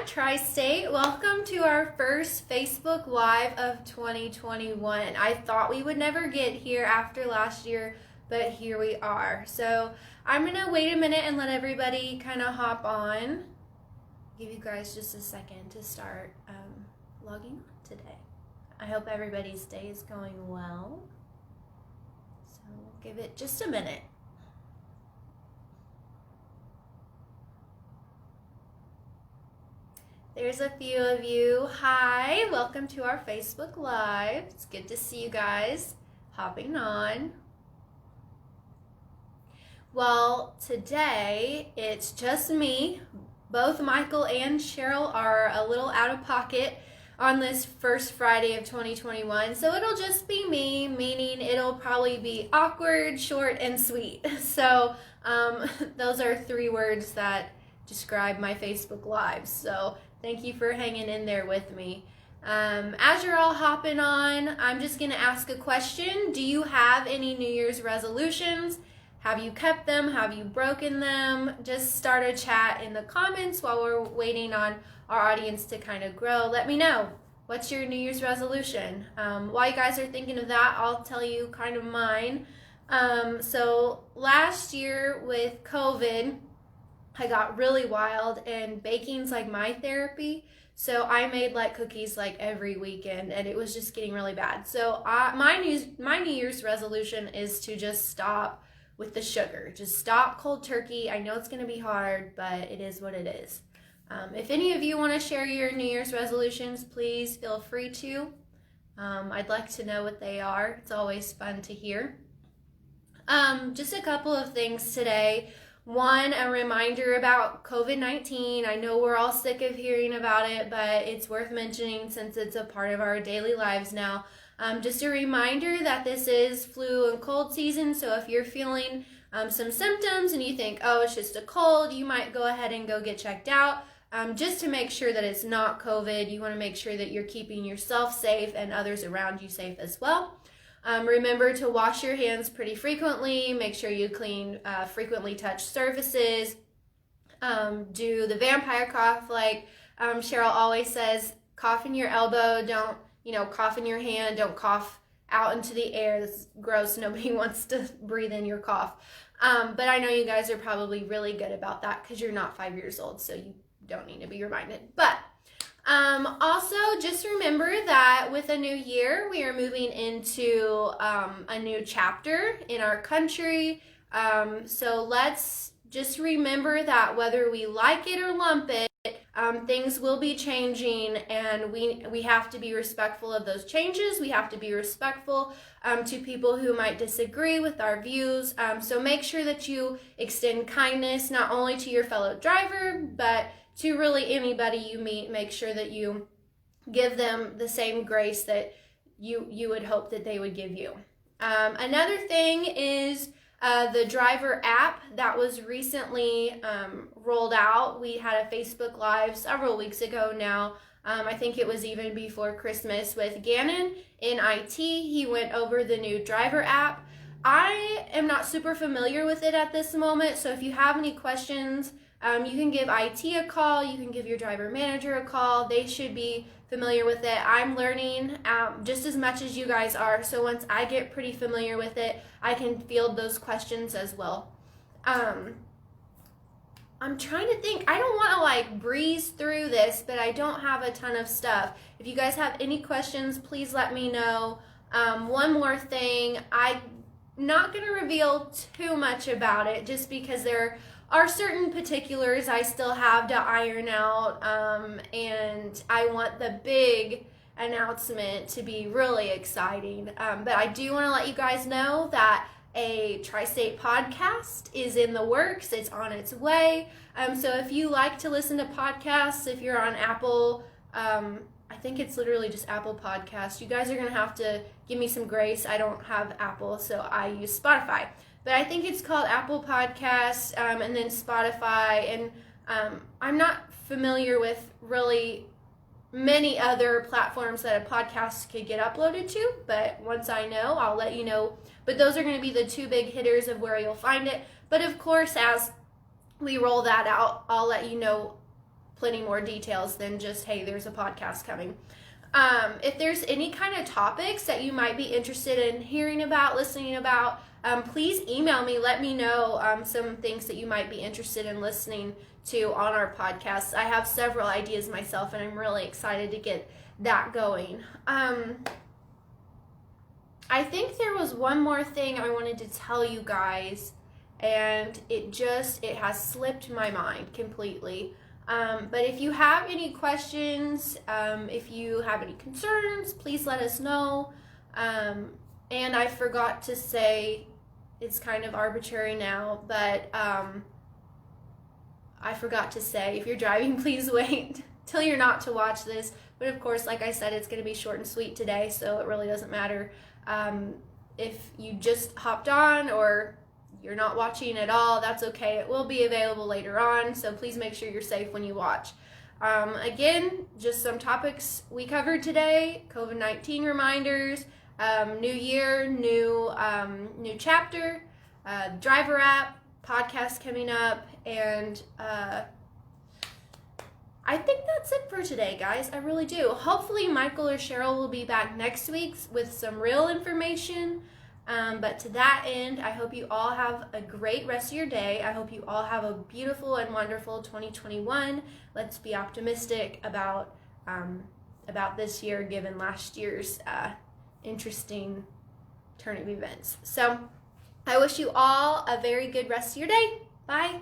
Tri-State. Welcome to our first Facebook Live of 2021. I thought we would never get here after last year, but here we are. So I'm going to wait a minute and let everybody kind of hop on. Give you guys just a second to start logging on today. I hope everybody's day is going well. So we'll give it just a minute. There's a few of you. Hi, welcome to our Facebook Live. It's good to see you guys hopping on. Well, today it's just me. Both Michael and Cheryl are a little out of pocket on this first Friday of 2021. So it'll just be me, meaning it'll probably be awkward, short, and sweet. So those are 3 words that describe my Facebook Lives. So thank you for hanging in there with me. As you're all hopping on, I'm just going to ask a question. Do you have any New Year's resolutions? Have you kept them? Have you broken them? Just start a chat in the comments while we're waiting on our audience to kind of grow. Let me know. What's your New Year's resolution? While you guys are thinking of that, I'll tell you kind of mine. So last year with COVID, I got really wild, and baking's like my therapy. So I made like cookies like every weekend, and it was just getting really bad. So my New Year's resolution is to just stop with the sugar. Just stop cold turkey. I know it's going to be hard, but it is what it is. If any of you want to share your New Year's resolutions, please feel free to. I'd like to know what they are. It's always fun to hear. Just a couple of things today. One, a reminder about COVID-19. I know we're all sick of hearing about it, but it's worth mentioning since it's a part of our daily lives now. Just a reminder that this is flu and cold season, so if you're feeling some symptoms and you think, oh, it's just a cold, you might go ahead and go get checked out. Just to make sure that it's not COVID, you want to make sure that you're keeping yourself safe and others around you safe as well. Remember to wash your hands pretty frequently. Make sure you clean frequently touched surfaces. Do the vampire cough like Cheryl always says. Cough in your elbow. Don't, cough in your hand. Don't cough out into the air. That's gross. Nobody wants to breathe in your cough. But I know you guys are probably really good about that because you're not 5 years old, so you don't need to be reminded. But also, just remember that with a new year, we are moving into a new chapter in our country. So let's just remember that whether we like it or lump it, things will be changing, and we have to be respectful of those changes. We have to be respectful to people who might disagree with our views. So make sure that you extend kindness not only to your fellow driver, but to really anybody you meet. Make sure that you give them the same grace that you would hope that they would give you. Another thing is the driver app that was recently rolled out. We had a Facebook Live several weeks ago now. I think it was even before Christmas with Gannon in IT. He went over the new driver app. I am not super familiar with it at this moment, so if you have any questions, you can give IT a call, you can give your driver manager a call. They should be familiar with it. I'm learning just as much as you guys are, so once I get pretty familiar with it, I can field those questions as well. I'm trying to think. I don't want to breeze through this, but I don't have a ton of stuff. If you guys have any questions, please let me know. One more thing, I'm not going to reveal too much about it just because there are certain particulars I still have to iron out, and I want the big announcement to be really exciting. But I do want to let you guys know that a Tri-State podcast is in the works. It's on its way. So if you like to listen to podcasts, if you're on Apple, I think it's literally just Apple Podcasts. You guys are going to have to give me some grace. I don't have Apple, so I use Spotify. But I think it's called Apple Podcasts, and then Spotify, and I'm not familiar with really many other platforms that a podcast could get uploaded to, but once I know, I'll let you know. But those are going to be the 2 big hitters of where you'll find it. But of course, as we roll that out, I'll let you know plenty more details than just, hey, there's a podcast coming. If there's any kind of topics that you might be interested in hearing about, listening about, please email me. Let me know some things that you might be interested in listening to on our podcast. I have several ideas myself, and I'm really excited to get that going. I think there was one more thing I wanted to tell you guys, and it has slipped my mind completely. But if you have any questions, if you have any concerns, please let us know. And I forgot to say, it's kind of arbitrary now, but I forgot to say, if you're driving, please wait till you're not to watch this. But of course, like I said, it's going to be short and sweet today, so it really doesn't matter. If you just hopped on or you're not watching at all, that's okay. It will be available later on, so please make sure you're safe when you watch. Again, just some topics we covered today: COVID-19 reminders, new year, new chapter, driver app, podcast coming up, and I think that's it for today, guys. I really do. Hopefully Michael or Cheryl will be back next week with some real information. But to that end, I hope you all have a great rest of your day. I hope you all have a beautiful and wonderful 2021. Let's be optimistic about this year, given last year's interesting turn of events. So I wish you all a very good rest of your day. Bye.